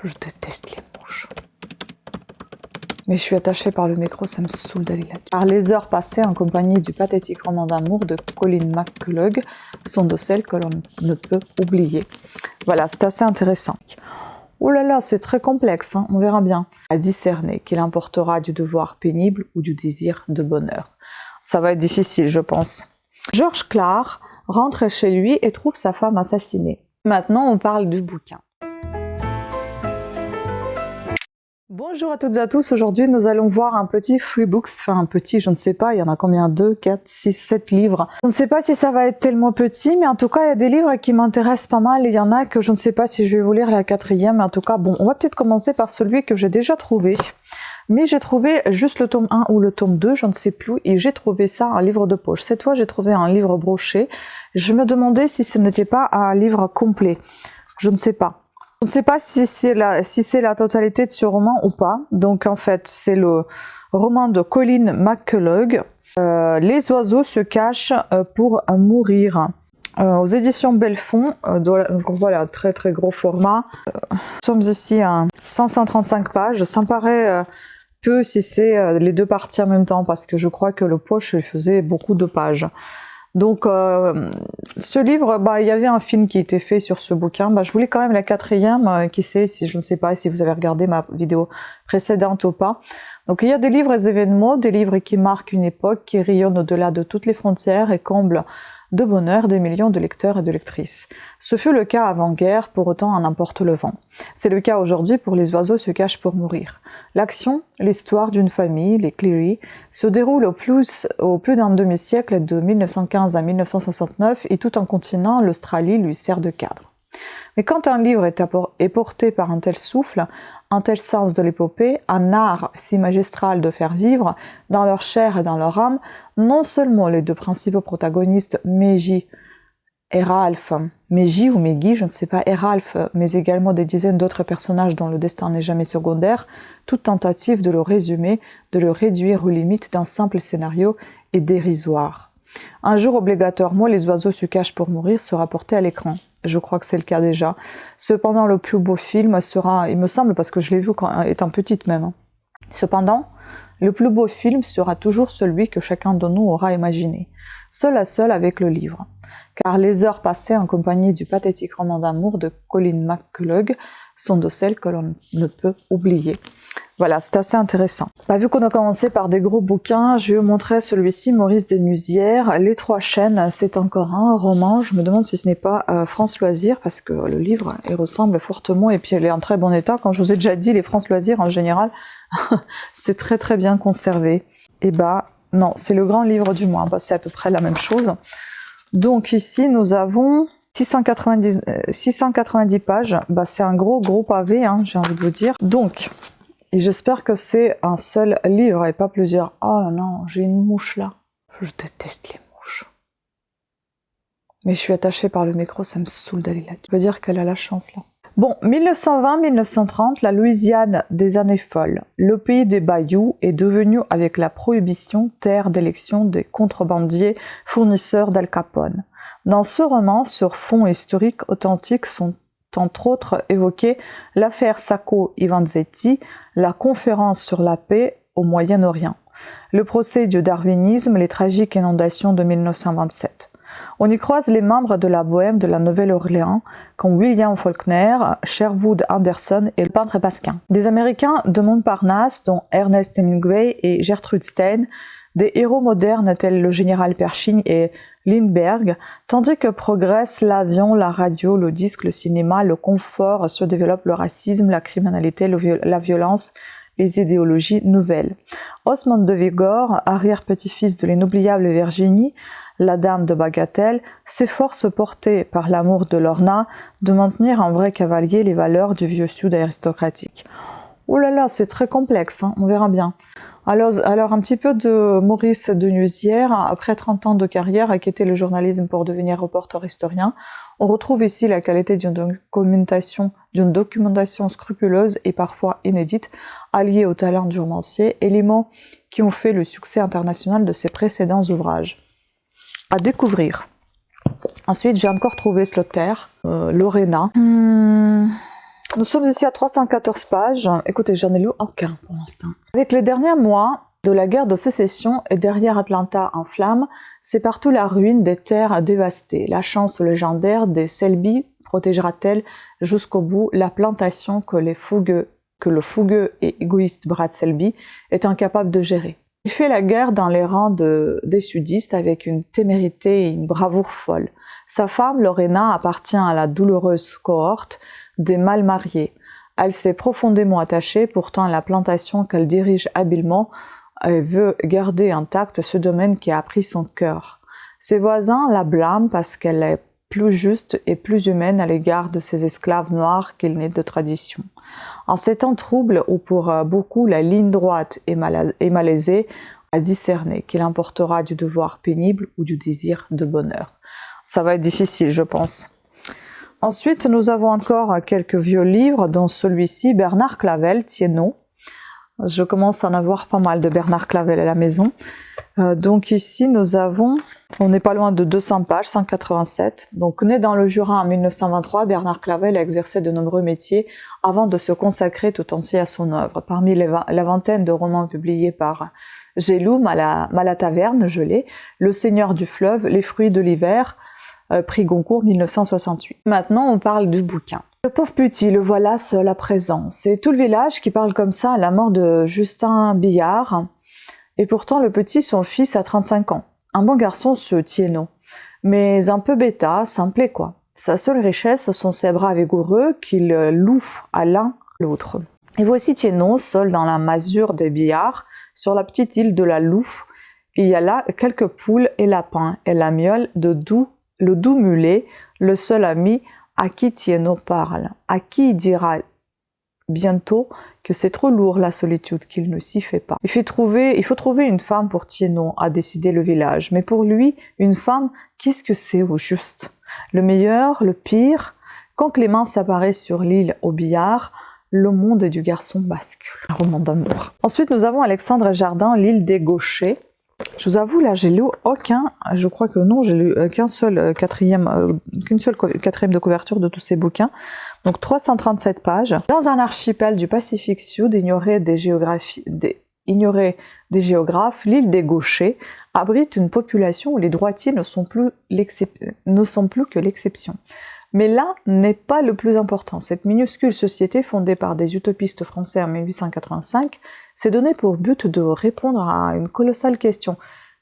Je déteste les mouches. Mais je suis attachée par le micro, ça me saoule d'aller là-dessus. Car les heures passées en compagnie du pathétique roman d'amour de Colin McCullough sont de celles que l'on ne peut oublier. Voilà, c'est assez intéressant. Oh là là, c'est très complexe, hein, on verra bien. À discerner qu'il importera du devoir pénible ou du désir de bonheur. Ça va être difficile, je pense. George Clark rentre chez lui et trouve sa femme assassinée. Maintenant, on parle du bouquin. Bonjour à toutes et à tous, aujourd'hui nous allons voir un petit freebooks, enfin un petit, je ne sais pas, il y en a combien, 2, 4, 6, 7 livres. Je ne sais pas si ça va être tellement petit, mais en tout cas il y a des livres qui m'intéressent pas mal, et il y en a que je ne sais pas si je vais vous lire la 4e, mais en tout cas bon, on va peut-être commencer par celui que j'ai déjà trouvé. Mais j'ai trouvé juste le tome 1 ou le tome 2, je ne sais plus, et j'ai trouvé ça un livre de poche. Cette fois j'ai trouvé un livre broché, je me demandais si ce n'était pas un livre complet, je ne sais pas. Je ne sais pas si c'est la totalité de ce roman ou pas. Donc en fait, c'est le roman de Colin McCullough. Les oiseaux se cachent pour mourir. Aux éditions Belfond. Donc voilà, très très gros format. Nous sommes ici à 135 pages. Ça me paraît peu si c'est les deux parties en même temps, parce que je crois que le poche faisait beaucoup de pages. Donc, ce livre, il y avait un film qui était fait sur ce bouquin. Je voulais quand même la 4e, qui sait, si je ne sais pas si vous avez regardé ma vidéo précédente ou pas. Donc, il y a des livres et des événements, des livres qui marquent une époque, qui rayonnent au-delà de toutes les frontières et comblent de bonheur des millions de lecteurs et de lectrices. Ce fut le cas avant-guerre, pour autant en emporte le vent. C'est le cas aujourd'hui pour Les oiseaux se cachent pour mourir. L'action, l'histoire d'une famille, les Cleary, se déroule au plus d'un demi-siècle, de 1915 à 1969, et tout un continent, l'Australie, lui sert de cadre. Mais quand un livre est porté par un tel souffle, un tel sens de l'épopée, un art si magistral de faire vivre, dans leur chair et dans leur âme, non seulement les deux principaux protagonistes, Maggie et Ralph, Maggie ou Maggie, je ne sais pas, et Ralph, mais également des dizaines d'autres personnages dont le destin n'est jamais secondaire, toute tentative de le résumer, de le réduire aux limites d'un simple scénario est dérisoire. Un jour obligatoirement, Les oiseaux se cachent pour mourir sera porté à l'écran. Je crois que c'est le cas déjà. Cependant, le plus beau film sera, il me semble, parce que je l'ai vu quand étant petite même. Cependant, le plus beau film sera toujours celui que chacun de nous aura imaginé, seul à seul avec le livre. Car les heures passées en compagnie du pathétique roman d'amour de Colin McCullough sont de celles que l'on ne peut oublier. Voilà, c'est assez intéressant. Vu qu'on a commencé par des gros bouquins, je vais vous montrer celui-ci, Maurice Desnusières. Les Trois Chaînes, c'est encore un roman. Je me demande si ce n'est pas France Loisirs, parce que le livre, il ressemble fortement, et puis il est en très bon état. Comme je vous ai déjà dit, les France Loisirs, en général, c'est très très bien conservé. Et non, c'est le grand livre du mois. C'est à peu près la même chose. Donc ici, nous avons 690 pages. C'est un gros pavé, hein, j'ai envie de vous dire. Donc, et j'espère que c'est un seul livre et pas plusieurs. Oh non, j'ai une mouche là. Je déteste les mouches. Mais je suis attachée par le micro, ça me saoule d'aller là. Tu peux dire qu'elle a la chance là. Bon, 1920-1930, la Louisiane des années folles. Le pays des bayous est devenu, avec la prohibition, terre d'élection des contrebandiers fournisseurs d'Al Capone. Dans ce roman, sur fond historique authentique, sont entre autres évoquées l'affaire Sacco-Ivanzetti, la conférence sur la paix au Moyen-Orient, le procès du darwinisme, les tragiques inondations de 1927. On y croise les membres de la bohème de la Nouvelle-Orléans, comme William Faulkner, Sherwood Anderson et le peintre Pasquin. Des Américains de Montparnasse, dont Ernest Hemingway et Gertrude Stein, des héros modernes tels le général Pershing et Lindbergh, tandis que progressent l'avion, la radio, le disque, le cinéma, le confort, se développe le racisme, la criminalité, la violence, les idéologies nouvelles. Osmond de Vigor, arrière-petit-fils de l'inoubliable Virginie, la dame de Bagatelle, s'efforce, porté par l'amour de Lorna, de maintenir en vrai cavalier les valeurs du vieux sud aristocratique. Oh là là, c'est très complexe, hein, on verra bien. Alors, un petit peu de Maurice Desnusières, après 30 ans de carrière, a quitté le journalisme pour devenir reporter historien. On retrouve ici la qualité d'une documentation scrupuleuse et parfois inédite, alliée au talent du romancier, éléments qui ont fait le succès international de ses précédents ouvrages. À découvrir. Ensuite, j'ai encore trouvé Slaughter, Lorena. Nous sommes ici à 314 pages. Écoutez, j'en ai lu aucun pour l'instant. Avec les derniers mois de la guerre de sécession et derrière Atlanta en flammes, c'est partout la ruine des terres dévastées. La chance légendaire des Selby protégera-t-elle jusqu'au bout la plantation que le fougueux et égoïste Brad Selby est incapable de gérer? Il fait la guerre dans les rangs des sudistes avec une témérité et une bravoure folle. Sa femme, Lorena, appartient à la douloureuse cohorte des mal mariés. Elle s'est profondément attachée, pourtant la plantation qu'elle dirige habilement veut garder intact ce domaine qui a pris son cœur. Ses voisins la blâment parce qu'elle est plus juste et plus humaine à l'égard de ces esclaves noirs qu'il n'est de tradition. En ces temps troubles où pour beaucoup la ligne droite est malaisée, à discerner qu'il importera du devoir pénible ou du désir de bonheur. Ça va être difficile, je pense. Ensuite, nous avons encore quelques vieux livres, dont celui-ci, Bernard Clavel, Thienot. Je commence à en avoir pas mal de Bernard Clavel à la maison. Donc ici, nous avons, on n'est pas loin de 200 pages, 187. Donc né dans le Jura en 1923, Bernard Clavel a exercé de nombreux métiers avant de se consacrer tout entier à son œuvre. Parmi la vingtaine de romans publiés par Géloum, à la taverne, Gelée, Le Seigneur du fleuve, Les fruits de l'hiver, prix Goncourt 1968. Maintenant, on parle du bouquin. Le pauvre petit, le voilà seul à présent. C'est tout le village qui parle comme ça à la mort de Justin Billard. Et pourtant, le petit, son fils, a 35 ans. Un bon garçon, ce Thienot. Mais un peu bêta, simplet quoi. Sa seule richesse sont ses bras vigoureux qu'il loue à l'un l'autre. Et voici Thienot, seul dans la masure des Billards, sur la petite île de la Loue. Il y a là quelques poules et lapins, et la miole le doux mulet, le seul ami à qui Thienot parle, à qui il dira bientôt que c'est trop lourd la solitude, qu'il ne s'y fait pas. Il faut trouver une femme pour Thienot, a décidé le village. Mais pour lui, une femme, qu'est-ce que c'est au juste? Le meilleur, le pire? Quand Clémence apparaît sur l'île au billard, le monde du garçon bascule. Un roman d'amour. Ensuite, nous avons Alexandre Jardin, L'île des gauchers. Je vous avoue, là, j'ai lu aucun, je crois que non, j'ai lu qu'une seule quatrième de couverture de tous ces bouquins. Donc 337 pages. Dans un archipel du Pacifique Sud, ignoré des géographes, l'île des Gauchers abrite une population où les droitiers ne sont plus que l'exception. Mais là n'est pas le plus important. Cette minuscule société fondée par des utopistes français en 1885 s'est donnée pour but de répondre à une colossale question.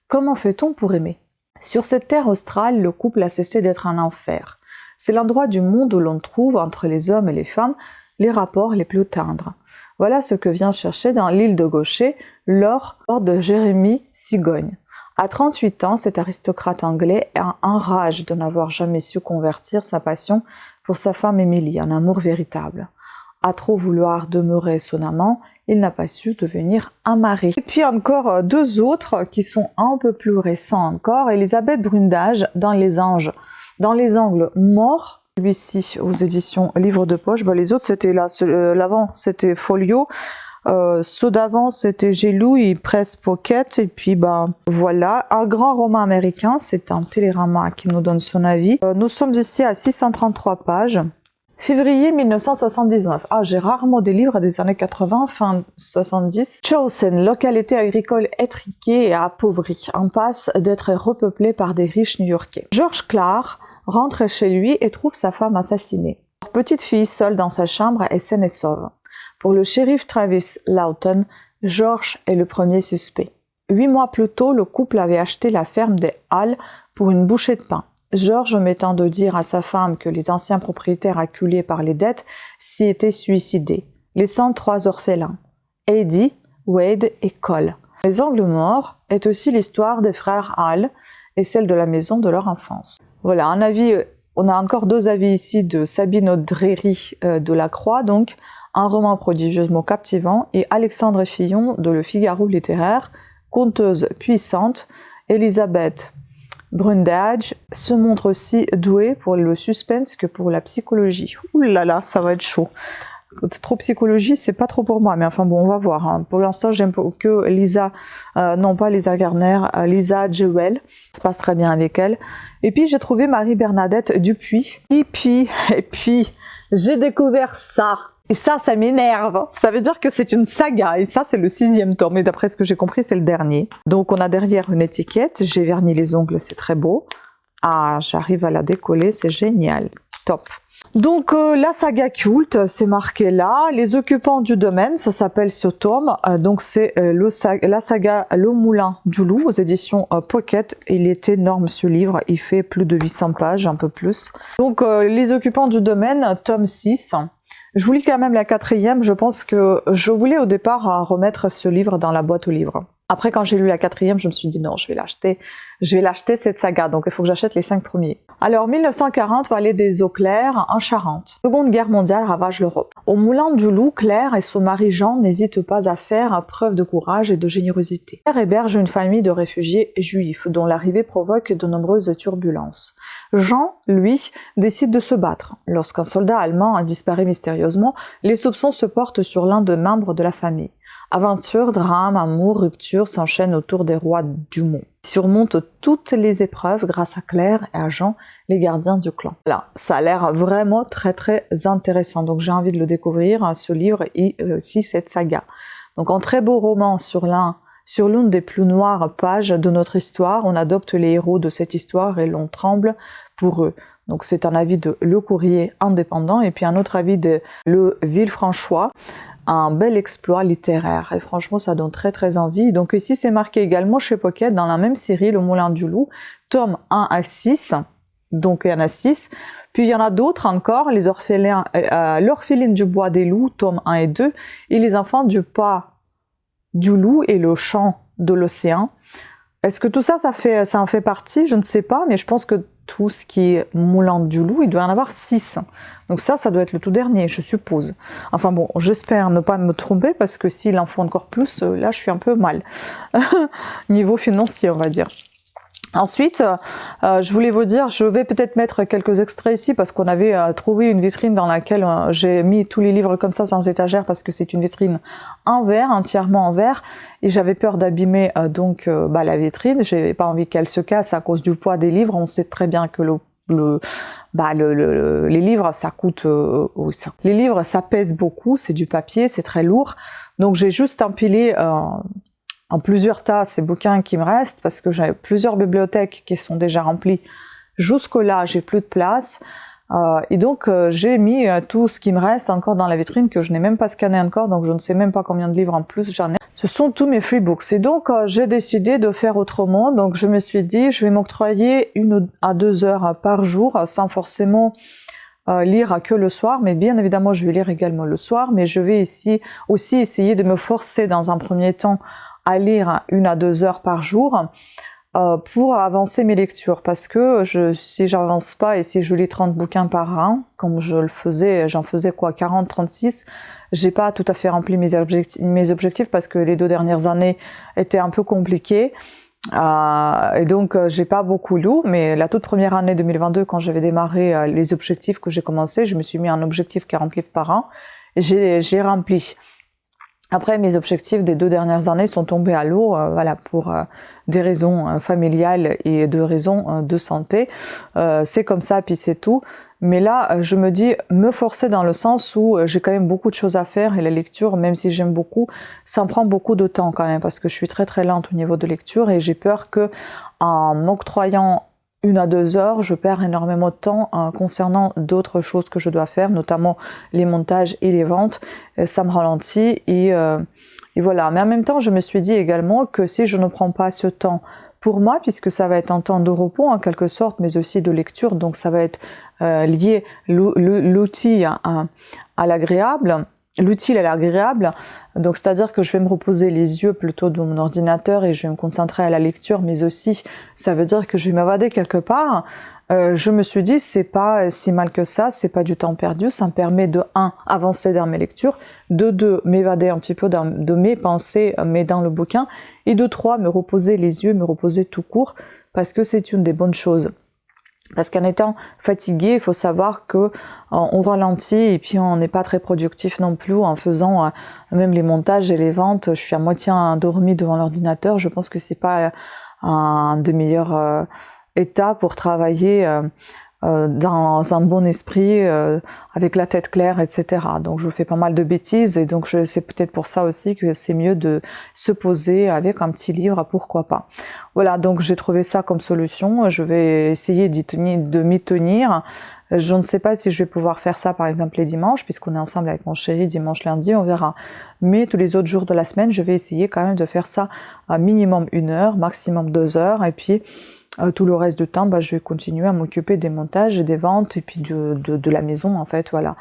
Comment fait-on pour aimer? Sur cette terre australe, le couple a cessé d'être un enfer. C'est l'endroit du monde où l'on trouve, entre les hommes et les femmes, les rapports les plus tendres. Voilà ce que vient chercher dans l'île de Gaucher Lord de Jérémie Cigogne. À 38 ans, cet aristocrate anglais enrage de n'avoir jamais su convertir sa passion pour sa femme Émilie en amour véritable. À trop vouloir demeurer son amant, il n'a pas su devenir un mari. Et puis encore deux autres qui sont un peu plus récents encore, Elisabeth Brundage dans Les Anges. Dans Les Angles morts, celui-ci aux éditions Livre de Poche, les autres c'était l'avant, c'était Folio. Ceux d'avant c'était Gélouis, Presse Pocket, et puis voilà, un grand roman américain, c'est un Télérama qui nous donne son avis. Nous sommes ici à 633 pages. Février 1979. Ah, j'ai rarement des livres des années 80, fin 70. Chosen, localité agricole étriquée et appauvrie, en passe d'être repeuplée par des riches new-yorkais. George Clark rentre chez lui et trouve sa femme assassinée. Leur petite fille seule dans sa chambre est saine et sauve. Pour le shérif Travis Lawton, George est le premier suspect. 8 mois plus tôt, le couple avait acheté la ferme des Halles pour une bouchée de pain. George omettant de dire à sa femme que les anciens propriétaires acculés par les dettes s'y étaient suicidés, laissant 3 orphelins, Eddie, Wade et Cole. Les Angles morts est aussi l'histoire des frères Hall et celle de la maison de leur enfance. Voilà, un avis, on a encore 2 avis ici de Sabine Audrery de la Croix, donc un roman prodigieusement captivant, et Alexandre Fillon de Le Figaro littéraire, conteuse puissante. Elisabeth Brundage se montre aussi douée pour le suspense que pour la psychologie. Ouh là là, ça va être chaud. Trop psychologie, c'est pas trop pour moi, mais enfin bon, on va voir. Hein. Pour l'instant, j'aime que Lisa, non pas Lisa Garner, Lisa Jewell. Ça se passe très bien avec elle. Et puis j'ai trouvé Marie-Bernadette Dupuis. Et puis, j'ai découvert ça. Et ça m'énerve. Ça veut dire que c'est une saga. Et ça, c'est le 6e tome. Et d'après ce que j'ai compris, c'est le dernier. Donc, on a derrière une étiquette. J'ai verni les ongles, c'est très beau. Ah, j'arrive à la décoller, c'est génial. Top. Donc, la saga culte, c'est marqué là. Les occupants du domaine, ça s'appelle ce tome. Donc, c'est la saga Le Moulin du Loup aux éditions Pocket. Il est énorme ce livre. Il fait plus de 800 pages, un peu plus. Donc, les occupants du domaine, tome 6. Je vous lis quand même la 4e, je pense que je voulais au départ remettre ce livre dans la boîte aux livres. Après, quand j'ai lu la 4e, je me suis dit non, je vais l'acheter cette saga, donc il faut que j'achète les 5 premiers. Alors, 1940, vallée des Eaux Claires, en Charente. Seconde guerre mondiale ravage l'Europe. Au Moulin du Loup, Claire et son mari Jean n'hésitent pas à faire preuve de courage et de générosité. Claire héberge une famille de réfugiés juifs, dont l'arrivée provoque de nombreuses turbulences. Jean, lui, décide de se battre. Lorsqu'un soldat allemand a disparu mystérieusement, les soupçons se portent sur l'un des membres de la famille. Aventure, drame, amour, rupture s'enchaînent autour des rois du monde. Ils surmontent toutes les épreuves grâce à Claire et à Jean, les gardiens du clan. Là, ça a l'air vraiment très très intéressant. Donc j'ai envie de le découvrir, ce livre et aussi cette saga. Donc un très beau roman sur l'une des plus noires pages de notre histoire. On adopte les héros de cette histoire et l'on tremble pour eux. Donc c'est un avis de Le Courrier indépendant et puis un autre avis de Le Villefranchois. Un bel exploit littéraire et franchement ça donne très très envie. Donc ici c'est marqué également chez Pocket dans la même série Le Moulin du Loup, tome 1 à 6, donc il y en a 6. Puis il y en a d'autres encore, les l'orpheline du bois des loups, tome 1 et 2, et les enfants du pas du loup et le chant de l'océan. Est-ce que tout ça, ça en fait partie? Je ne sais pas, mais je pense que tout ce qui est Moulin du Loup, il doit y en avoir 6. Donc ça doit être le tout dernier, je suppose. Enfin bon, j'espère ne pas me tromper, parce que s'il en faut encore plus, là je suis un peu mal. Niveau financier, on va dire. Ensuite, je voulais vous dire, je vais peut-être mettre quelques extraits ici parce qu'on avait trouvé une vitrine dans laquelle j'ai mis tous les livres comme ça sans étagère parce que c'est une vitrine en verre, entièrement en verre, et j'avais peur d'abîmer la vitrine. J'avais pas envie qu'elle se casse à cause du poids des livres. On sait très bien que les livres ça coûte, les livres ça pèse beaucoup, c'est du papier, c'est très lourd. Donc j'ai juste empilé en plusieurs tas ces bouquins qui me restent parce que j'ai plusieurs bibliothèques qui sont déjà remplies. Jusque-là, j'ai plus de place. Et donc, j'ai mis tout ce qui me reste encore dans la vitrine que je n'ai même pas scanné encore, donc je ne sais même pas combien de livres en plus j'en ai. Ce sont tous mes freebooks. Et donc, j'ai décidé de faire autrement. Donc, je me suis dit, je vais m'octroyer 1 à 2 heures par jour sans forcément lire que le soir, mais bien évidemment, je vais lire également le soir, mais je vais ici aussi essayer de me forcer dans un premier temps à lire 1 à 2 heures par jour pour avancer mes lectures, parce que si j'avance pas et si je lis 30 bouquins par an, comme je le faisais, j'en faisais quoi, 40, 36, j'ai pas tout à fait rempli mes objectifs parce que les 2 dernières années étaient un peu compliquées. Et donc j'ai pas beaucoup lu, mais la toute première année 2022, quand j'avais démarré les objectifs que j'ai commencé, je me suis mis un objectif 40 livres par an et j'ai rempli. Après, mes objectifs des 2 dernières années sont tombés à l'eau, pour des raisons familiales et de raisons de santé. C'est comme ça, puis c'est tout. Mais là, je me dis me forcer dans le sens où j'ai quand même beaucoup de choses à faire et la lecture, même si j'aime beaucoup, ça me prend beaucoup de temps quand même parce que je suis très très lente au niveau de lecture et j'ai peur que en m'octroyant 1 à 2 heures, je perds énormément de temps concernant d'autres choses que je dois faire, notamment les montages et les ventes. Ça me ralentit et voilà. Mais en même temps, je me suis dit également que si je ne prends pas ce temps pour moi, puisque ça va être un temps de repos en quelque sorte, mais aussi de lecture, donc ça va être lié l'outil à l'agréable. L'utile à l'agréable, donc c'est-à-dire que je vais me reposer les yeux plutôt de mon ordinateur et je vais me concentrer à la lecture, mais aussi ça veut dire que je vais m'évader quelque part. Je me suis dit c'est pas si mal que ça, c'est pas du temps perdu, ça me permet de 1 avancer dans mes lectures, de 2 m'évader un petit peu de mes pensées mais dans le bouquin, et de 3 me reposer les yeux, me reposer tout court parce que c'est une des bonnes choses. Parce qu'en étant fatigué, il faut savoir que on ralentit et puis on n'est pas très productif non plus en faisant même les montages et les ventes. Je suis à moitié endormie devant l'ordinateur. Je pense que c'est pas un des meilleurs états pour travailler dans un bon esprit, avec la tête claire, etc. Donc je fais pas mal de bêtises et donc c'est peut-être pour ça aussi que c'est mieux de se poser avec un petit livre, pourquoi pas. Voilà, donc j'ai trouvé ça comme solution. Je vais essayer de m'y tenir. Je ne sais pas si je vais pouvoir faire ça par exemple les dimanches, puisqu'on est ensemble avec mon chéri dimanche, lundi, on verra. Mais tous les autres jours de la semaine, je vais essayer quand même de faire ça à minimum 1 heure, maximum 2 heures, et puis tout le reste du temps, bah, je vais continuer à m'occuper des montages et des ventes, et puis de la maison en fait, voilà,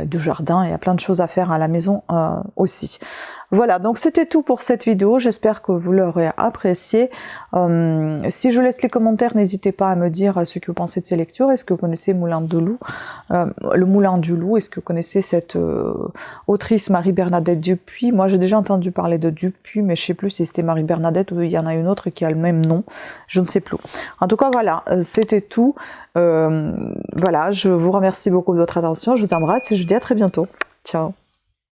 du jardin, il y a plein de choses à faire à la maison aussi. Voilà, donc c'était tout pour cette vidéo, j'espère que vous l'aurez apprécié. Si je laisse les commentaires, n'hésitez pas à me dire ce que vous pensez de ces lectures. Est-ce que vous connaissez Moulin de Loup, Le Moulin du Loup? Est-ce que vous connaissez cette autrice Marie-Bernadette Dupuis? Moi j'ai déjà entendu parler de Dupuis, mais je sais plus si c'était Marie-Bernadette ou il y en a une autre qui a le même nom, je ne sais plus. En tout cas voilà, c'était tout. Voilà, je vous remercie beaucoup de votre attention, je vous embrasse et je vous dis à très bientôt. Ciao.